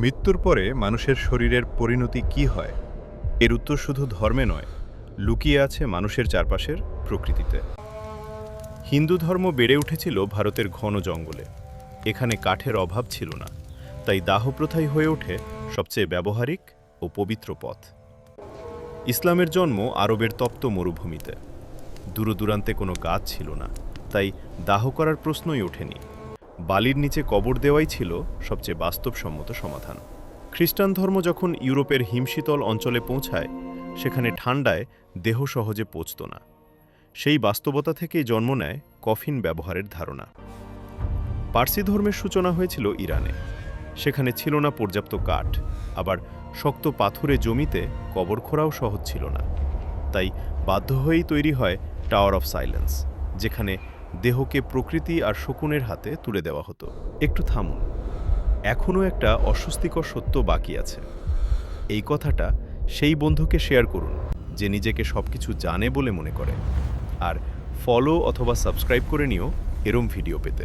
মৃত্যুর পরে মানুষের শরীরের পরিণতি কি হয়? এর উত্তর শুধু ধর্মে নয়, লুকিয়ে আছে মানুষের চারপাশের প্রকৃতিতে। হিন্দু ধর্ম বেড়ে উঠেছিল ভারতের ঘন জঙ্গলে। এখানে কাঠের অভাব ছিল না, তাই দাহপ্রথাই হয়ে ওঠে সবচেয়ে ব্যবহারিক ও পবিত্র পথ। ইসলামের জন্ম আরবের তপ্ত মরুভূমিতে। দূরদূরান্তে কোনো গাছ ছিল না, তাই দাহ করার প্রশ্নই ওঠেনি। বালির নিচে কবর দেওয়াই ছিল সবচেয়ে বাস্তবসম্মত সমাধান। খ্রিস্টান ধর্ম যখন ইউরোপের হিমশীতল অঞ্চলে পৌঁছায়, সেখানে ঠান্ডায় দেহ সহজে পচত না। সেই বাস্তবতা থেকেই জন্ম নেয় কফিন ব্যবহারের ধারণা। পার্সি ধর্মের সূচনা হয়েছিল ইরানে। সেখানে ছিল না পর্যাপ্ত কাঠ, আবার শক্ত পাথুরে জমিতে কবর খোঁড়াও সহজ ছিল না। তাই বাধ্য হয়েই তৈরি হয় টাওয়ার অফ সাইলেন্স, যেখানে দেহকে প্রকৃতি আর শকুনের হাতে তুলে দেওয়া হতো। একটু থামুন, এখনও একটা অস্বস্তিকর সত্য বাকি আছে। এই কথাটা সেই বন্ধুকে শেয়ার করুন যে নিজেকে সবকিছু জানে বলে মনে করে, আর ফলো অথবা সাবস্ক্রাইব করে নিও এরম ভিডিও পেতে।